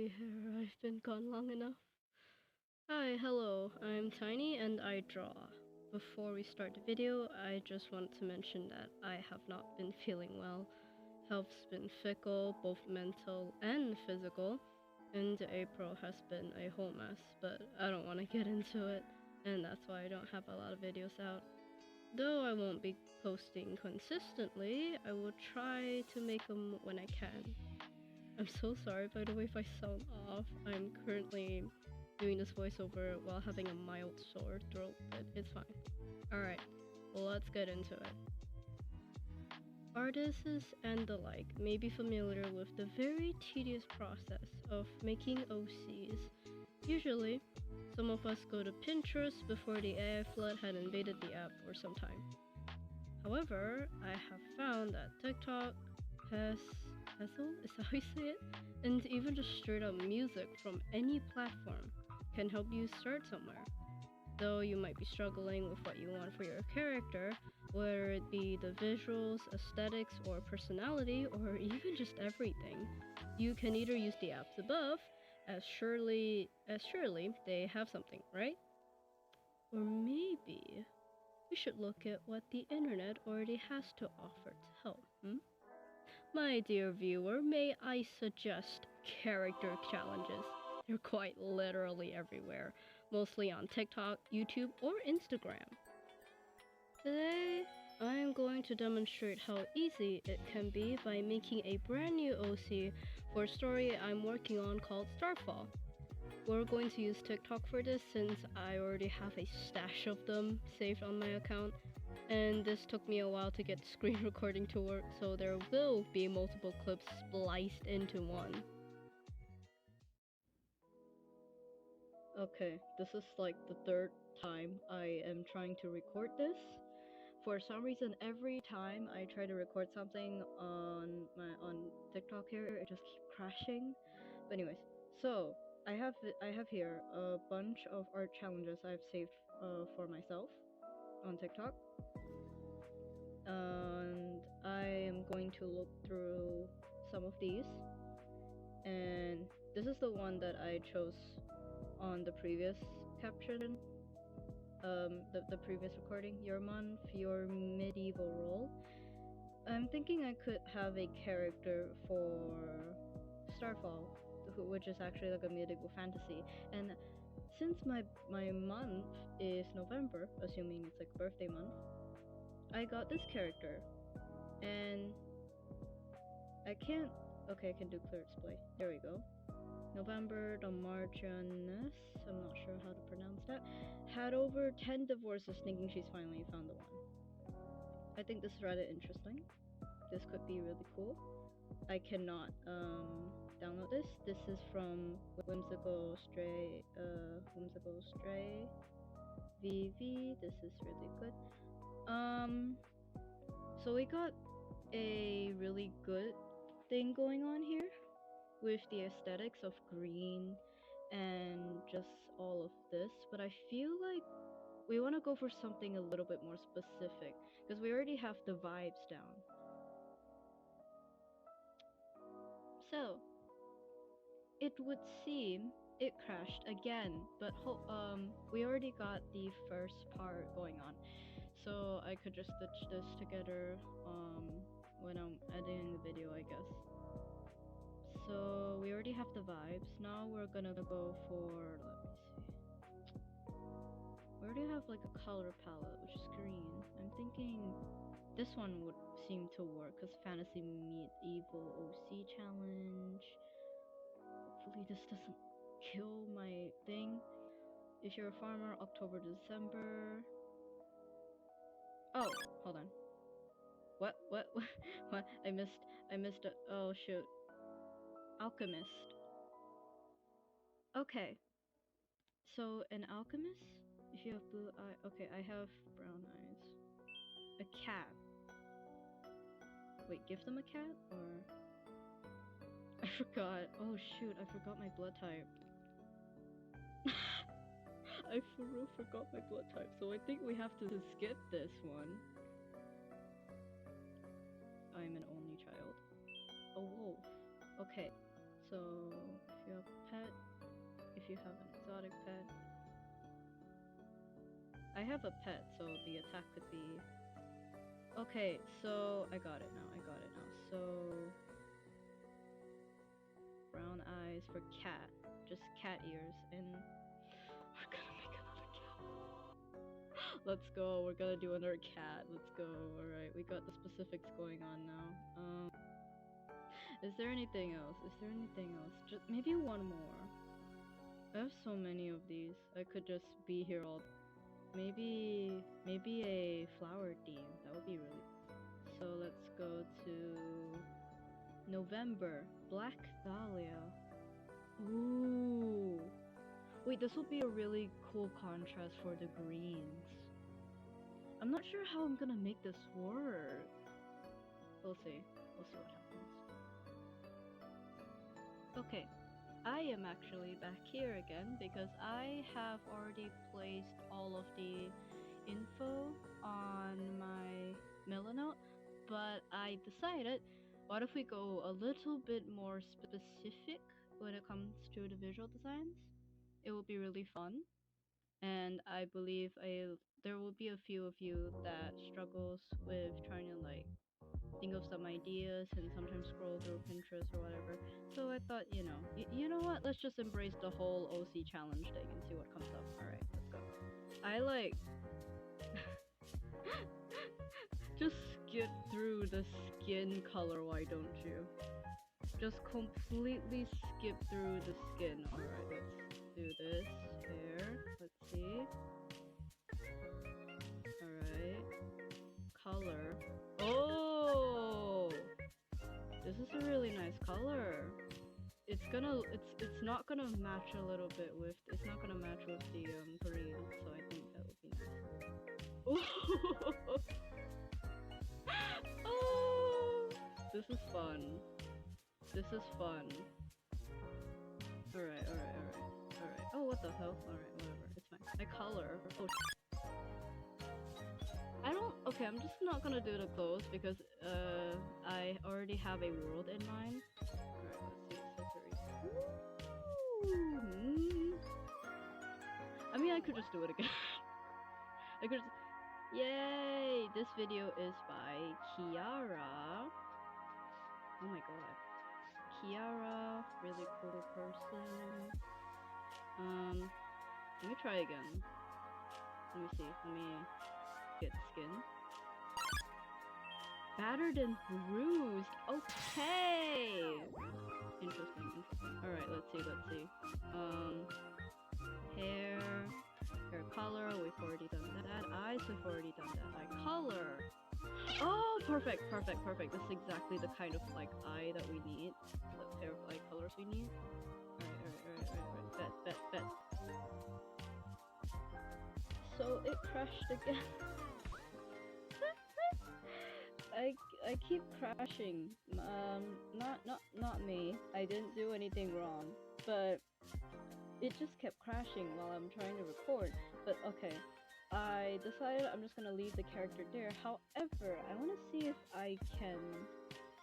finally here. I've been gone long enough. Hi, hello, I'm Tiny and I draw. Before we start the video, I just want to mention that I have not been feeling well. Health's been fickle, both mental and physical, and April has been a whole mess, but I don't want to get into it, and that's why I don't have a lot of videos out. Though I won't be posting consistently, I will try to make them when I can. I'm so sorry, by the way, if I sound off. I'm currently doing this voiceover while having a mild sore throat, but it's fine. Alright, well, let's get into it. Artists and the like may be familiar with the very tedious process of making OCs. Usually, some of us go to Pinterest before the AI flood had invaded the app for some time. However, I have found that TikTok, Hassle, is that how you say it? And even just straight up music from any platform can help you start somewhere. Though you might be struggling with what you want for your character, whether it be the visuals, aesthetics, or personality, or even just everything, you can either use the apps above, as surely they have something, right? Or maybe we should look at what the internet already has to offer to help, My dear viewer, may I suggest character challenges? They're quite literally everywhere, mostly on TikTok, YouTube, or Instagram. Today, I am going to demonstrate how easy it can be by making a brand new OC for a story I'm working on called Starfall. We're going to use TikTok for this since I already have a stash of them saved on my account, and this took me a while to get screen recording to work, so there will be multiple clips spliced into one. Okay, this is like the third time I am trying to record this. For some reason, every time I try to record something on TikTok here, it just keeps crashing. But anyways, so I have here a bunch of art challenges I've saved for myself on TikTok, and I am going to look through some of these. And this is the one that I chose on the previous caption, the previous recording. Your month, your medieval role. I'm thinking I could have a character for Starfall, which is actually like a medieval fantasy. And since my month is November, assuming it's like birthday month, I got this character, and I can't. Okay, I can do clear display. There we go. November, the Marchioness, I'm not sure how to pronounce that, had over 10 divorces thinking she's finally found the one. I think this is rather interesting. This could be really cool. I cannot download this. This is from Whimsical Stray VV. This is really good. So we got a really good thing going on here with the aesthetics of green and just all of this, but I feel like we want to go for something a little bit more specific because we already have the vibes down. So it would seem it crashed again, but we already got the first part going on, so I could just stitch this together when I'm editing the video, I guess. So we already have the vibes. Now we're gonna go for, let me see. We already have like a color palette, which is green. I'm thinking this one would seem to work because Fantasy Medieval OC challenge. Hopefully this doesn't kill my thing. If you're a farmer, October to December. Oh, hold on. What? What? I missed it. Oh shoot. Alchemist. Okay. So an alchemist? If you have blue eye, okay, I have brown eyes. A cat. Wait, give them a cat or? I forgot. Oh shoot, I forgot my blood type. I for real forgot my blood type, so I think we have to skip this one. I'm an only child. A wolf. Okay, So if you have a pet, if you have an exotic pet, I have a pet, so the attack could be. Okay, so I got it now. So brown eyes for cat, just cat ears, and we're gonna make another cat. Let's go. We're gonna do another cat. Let's go. All right, we got the specifics going on now. Is there anything else? Just maybe one more. I have so many of these. I could just be here all. Maybe a flower theme. That would be really. So let's go to November. Black Dahlia. Ooh. Wait, this will be a really cool contrast for the greens. I'm not sure how I'm gonna make this work. We'll see. We'll see what happens. Okay. I am actually back here again because I have already placed all of the info on my Milanote, but I decided, what if we go a little bit more specific when it comes to the visual designs? It will be really fun, and I believe there will be a few of you that struggles with trying to like think of some ideas and sometimes scroll through Pinterest or whatever. So I thought, you know what? Let's just embrace the whole OC challenge thing and see what comes up. All right, let's go. I like just skip through the skin color. Why don't you? Just completely skip through the skin. All right, let's do this here. Let's see. All right, color. Oh, this is a really nice color. It's not gonna match a little bit with. It's not gonna match with the green, so I think that would be nice. Oh, this is fun. Alright. Oh, what the hell? Alright, whatever. It's fine. I color. Oh. Okay, I'm just not gonna do the clothes because I already have a world in mind. Alright, let's see accessories. I mean, I could just do it again. I could just... Yay! This video is by Kiara. Oh my god. Kiara, really cool person. Let me try again. Let me see. Let me get skin. Battered and bruised. Okay. Interesting. Alright, let's see. Hair color, we've already done that. Eyes, we've already done that. Eye color. Oh, perfect. This is exactly the kind of like eye that we need. The pair of eye colors we need. Alright. Bet. So it crashed again. I keep crashing. Not me. I didn't do anything wrong, but it just kept crashing while I'm trying to record. But okay, I decided I'm just gonna leave the character there. However, I want to see if I can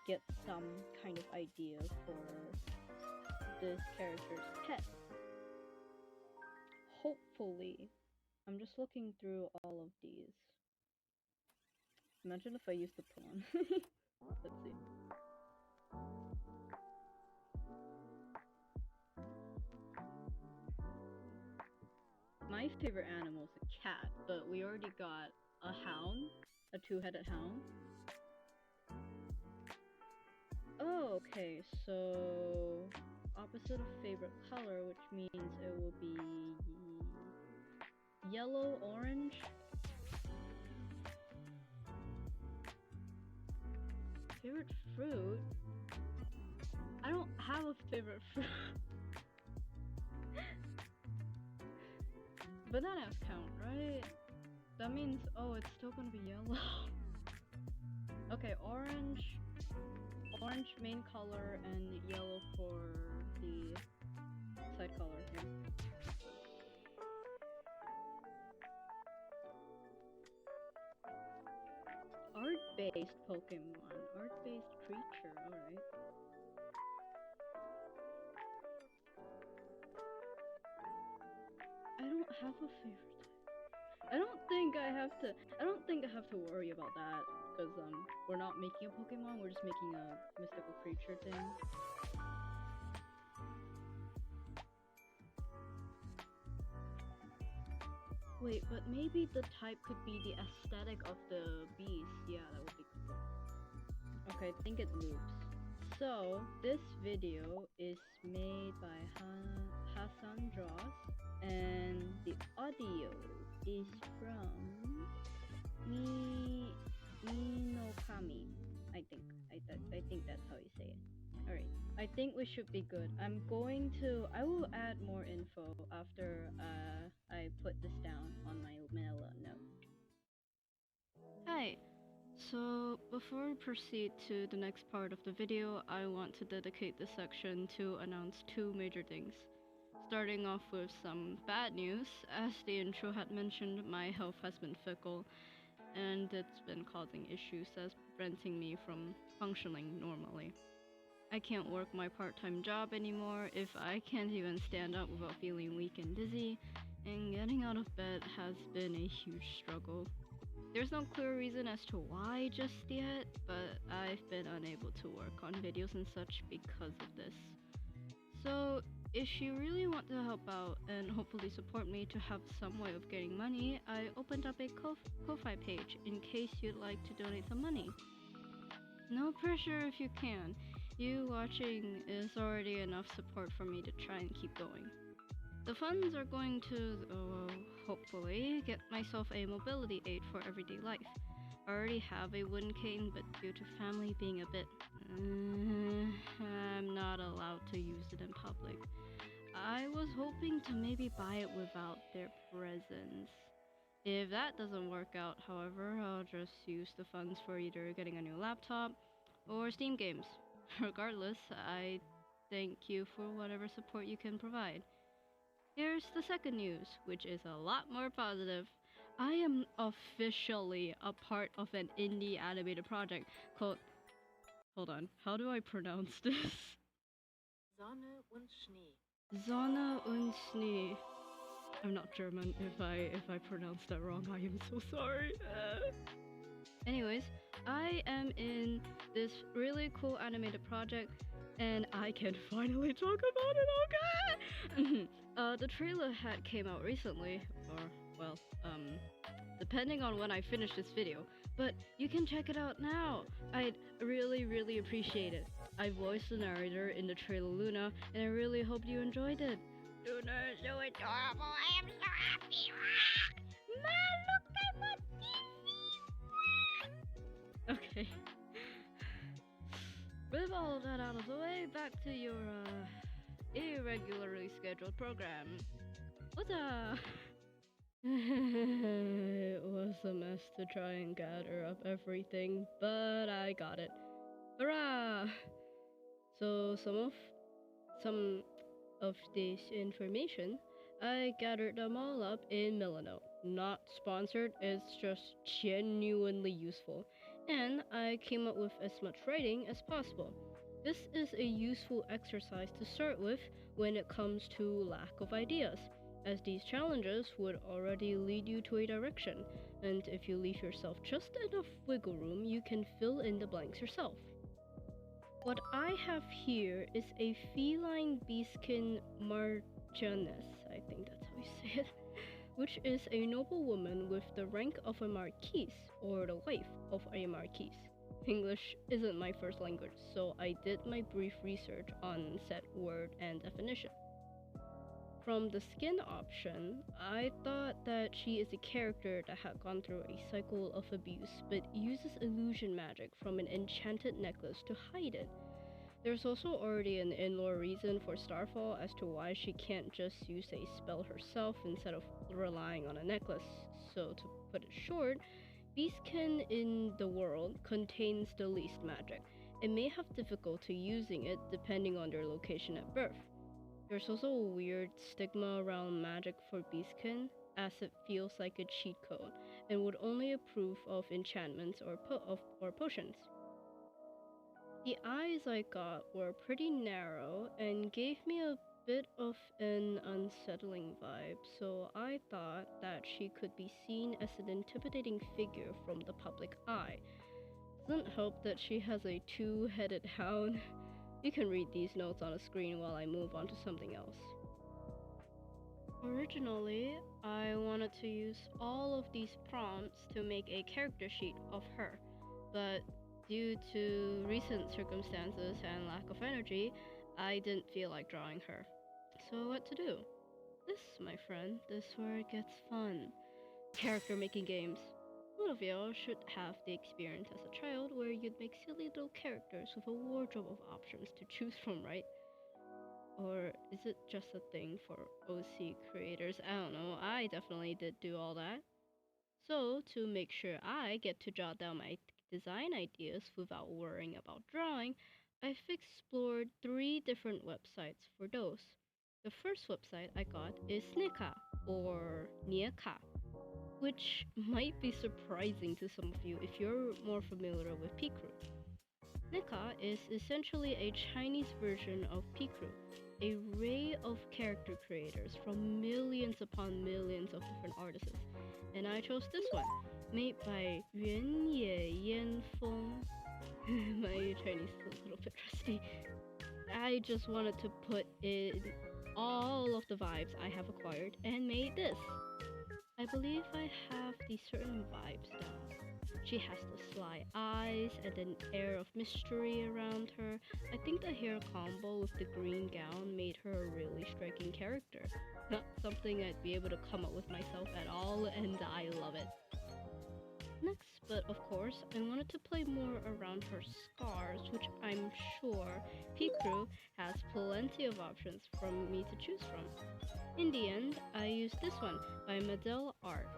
get some kind of idea for this character's pet. Hopefully, I'm just looking through all of these. Imagine if I used the pawn. Let's see. My favorite animal is a cat, but we already got a hound, a two-headed hound. Oh, okay, so opposite of favorite color, which means it will be yellow, orange. Favorite fruit? I don't have a favorite fruit. Bananas count, right? That means, oh, it's still gonna be yellow. Okay, orange main color and yellow for the side color here. Art-based Pokemon, art-based creature, alright. I don't have a favorite type. I don't think I have to. I don't think I have to worry about that because we're not making a Pokemon. We're just making a mystical creature thing. Wait, but maybe the type could be the aesthetic of the beast. Yeah, that would be cool. Okay, I think it loops. So, this video is made by Hassan Draws, and the audio is from Minokami. I think that's how you say it. Alright, I think we should be good. I will add more info after I put this down on my manila note. Hi, so before we proceed to the next part of the video, I want to dedicate this section to announce two major things. Starting off with some bad news, as the intro had mentioned, my health has been fickle and it's been causing issues that's preventing me from functioning normally. I can't work my part-time job anymore if I can't even stand up without feeling weak and dizzy, and getting out of bed has been a huge struggle. There's no clear reason as to why just yet, but I've been unable to work on videos and such because of this. So, if you really want to help out and hopefully support me to have some way of getting money, I opened up a Ko-Fi page in case you'd like to donate some money. No pressure if you can. You watching is already enough support for me to try and keep going. The funds are going to, hopefully, get myself a mobility aid for everyday life. I already have a wooden cane, but due to family being a bit, I'm not allowed to use it in public. I was hoping to maybe buy it without their presence. If that doesn't work out, however, I'll just use the funds for either getting a new laptop or Steam games. Regardless, I thank you for whatever support you can provide. Here's the second news, which is a lot more positive. I am officially a part of an indie animated project called... Hold on, how do I pronounce this? Sonne und Schnee. Sonne und Schnee. I'm not German. If I pronounced that wrong, I am so sorry. Anyways, I am in this really cool animated project, and I can finally talk about it. Okay. The trailer had came out recently, or well, depending on when I finish this video. But you can check it out now. I'd really appreciate it. I voiced the narrator in the trailer Luna, and I really hope you enjoyed it. Luna is so adorable. I am so happy. Man, look at my TV. Okay. With all of that out of the way, back to your irregularly scheduled program. What's up? It was a mess to try and gather up everything, but I got it. Hurrah! So some of this information, I gathered them all up in Milano. Not sponsored, it's just genuinely useful. And I came up with as much writing as possible. This is a useful exercise to start with when it comes to lack of ideas, as these challenges would already lead you to a direction, and if you leave yourself just enough wiggle room, you can fill in the blanks yourself. What I have here is a feline beastkin marchioness, I think that's how you say it, which is a noblewoman with the rank of a marquise, or the wife of a marquise. English isn't my first language, so I did my brief research on said word and definition. From the skin option, I thought that she is a character that had gone through a cycle of abuse, but uses illusion magic from an enchanted necklace to hide it. There's also already an in-lore reason for Starfall as to why she can't just use a spell herself instead of relying on a necklace. So to put it short, Beastkin in the world contains the least magic and may have difficulty using it depending on their location at birth. There's also a weird stigma around magic for Beastkin, as it feels like a cheat code and would only approve of enchantments or potions. The eyes I got were pretty narrow and gave me a bit of an unsettling vibe, so I thought that she could be seen as an intimidating figure from the public eye. Doesn't help that she has a two-headed hound. You can read these notes on a screen while I move on to something else. Originally, I wanted to use all of these prompts to make a character sheet of her, but due to recent circumstances and lack of energy, I didn't feel like drawing her. So, what to do? This, my friend, this is where it gets fun. Character making games. One of y'all should have the experience as a child where you'd make silly little characters with a wardrobe of options to choose from, right? Or is it just a thing for OC creators? I don't know. I definitely did do all that. So, to make sure I get to jot down my design ideas without worrying about drawing, I've explored three different websites for those. The first website I got is Nika or Nieka, which might be surprising to some of you if you're more familiar with Picru. Nika is essentially a Chinese version of Picru, a array of character creators from millions upon millions of different artists. And I chose this one, made by Yuan Ye Yan Feng. My Chinese is a little bit rusty. I just wanted to put in all of the vibes I have acquired and made this. I believe I have these certain vibes down. She has the sly eyes and an air of mystery around her. I think the hair combo with the green gown made her a really striking character. Not something I'd be able to come up with myself at all, and I love it. Next, but of course, I wanted to play more around her scars, which I'm sure Picru has plenty of options for me to choose from. In the end, I used this one by Madel Art.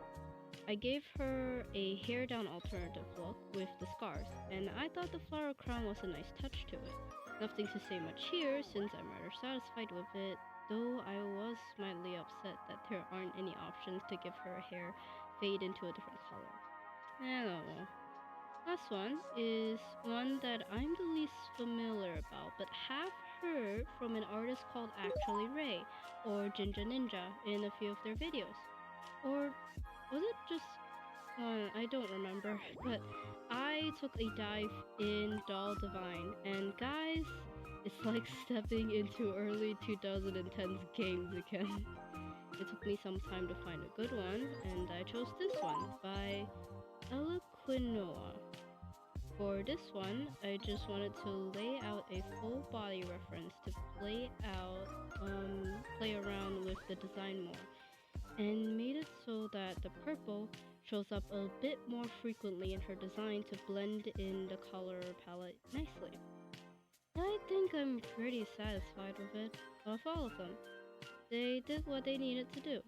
I gave her a hair down alternative look with the scars, and I thought the flower crown was a nice touch to it. Nothing to say much here since I'm rather satisfied with it, though I was mildly upset that there aren't any options to give her hair fade into a different color. I don't know. Last one is one that I'm the least familiar about, but have heard from an artist called Actually Ray or Jinja Ninja in a few of their videos. Or was it just I don't remember, but I took a dive in Doll Divine, and guys, it's like stepping into early 2010s games again. It took me some time to find a good one, and I chose this one by Eloquinoa. For this one, I just wanted to lay out a full body reference to play around with the design more, and made it so that the purple shows up a bit more frequently in her design to blend in the color palette nicely. I think I'm pretty satisfied with it, of all of them. They did what they needed to do.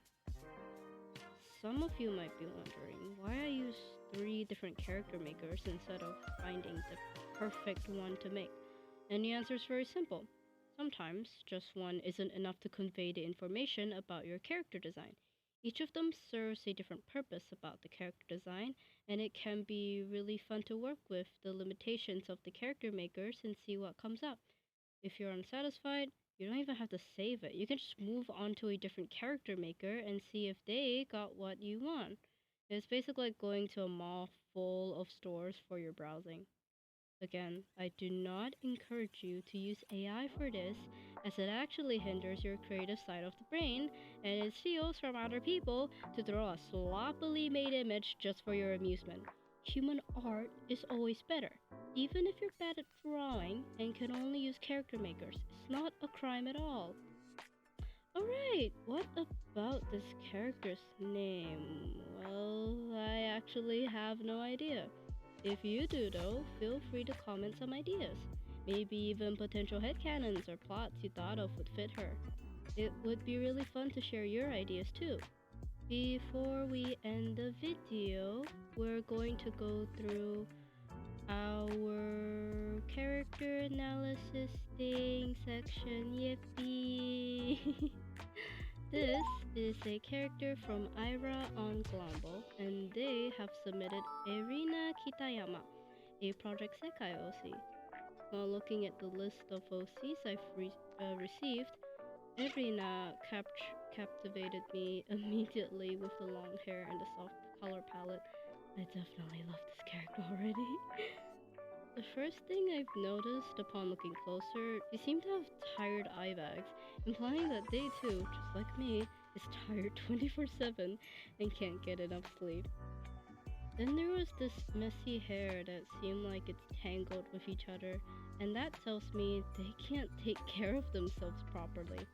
Some of you might be wondering why I use three different character makers instead of finding the perfect one to make. And the answer is very simple. Sometimes just one isn't enough to convey the information about your character design. Each of them serves a different purpose about the character design, and it can be really fun to work with the limitations of the character makers and see what comes up. If you're unsatisfied, you don't even have to save it. You can just move on to a different character maker and see if they got what you want. It's basically like going to a mall full of stores for your browsing. Again, I do not encourage you to use AI for this, as it actually hinders your creative side of the brain, and it steals from other people to throw a sloppily made image just for your amusement. Human art is always better. Even if you're bad at drawing and can only use character makers, it's not a crime at all. Alright, what about this character's name? Well, I actually have no idea. If you do though, feel free to comment some ideas. Maybe even potential headcanons or plots you thought of would fit her. It would be really fun to share your ideas too. Before we end the video, we're going to go through our character analysis thing section. Yippee! This is a character from Ira on Glomble, and they have submitted Erina Kitayama, a Project Sekai OC. While looking at the list of OCs received, Irina captivated me immediately with the long hair and the soft color palette. I definitely love this character already. The first thing I've noticed upon looking closer, she seemed to have tired eye bags, implying that they too, just like me, is tired 24/7 and can't get enough sleep. Then there was this messy hair that seemed like it's tangled with each other, and that tells me they can't take care of themselves properly.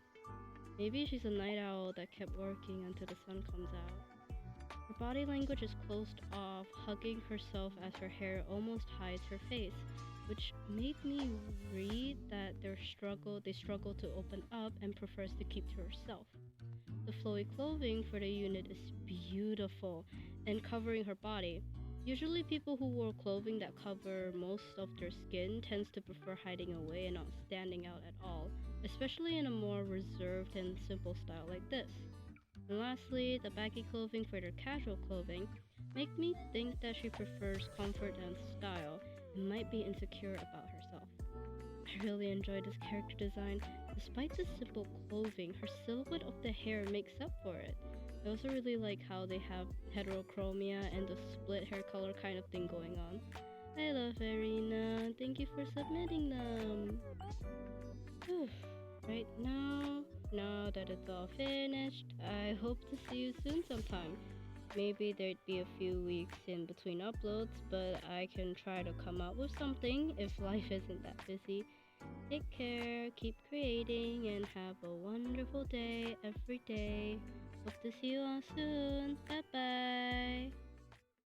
Maybe she's a night owl that kept working until the sun comes out. Her body language is closed off, hugging herself as her hair almost hides her face, which made me read that they struggle to open up and prefers to keep to herself. The flowy clothing for the unit is beautiful and covering her body. Usually people who wear clothing that cover most of their skin tends to prefer hiding away and not standing out at all, especially in a more reserved and simple style like this. And lastly, the baggy clothing for their casual clothing make me think that she prefers comfort and style and might be insecure about herself. I really enjoy this character design. Despite the simple clothing, her silhouette of the hair makes up for it. I also really like how they have heterochromia and the split hair color kind of thing going on. I love Arena. Thank you for submitting them. Whew. Right now that it's all finished, I hope to see you soon sometime. Maybe there'd be a few weeks in between uploads, but I can try to come up with something if life isn't that busy. Take care, keep creating, and have a wonderful day every day. Hope to see you all soon. Bye bye.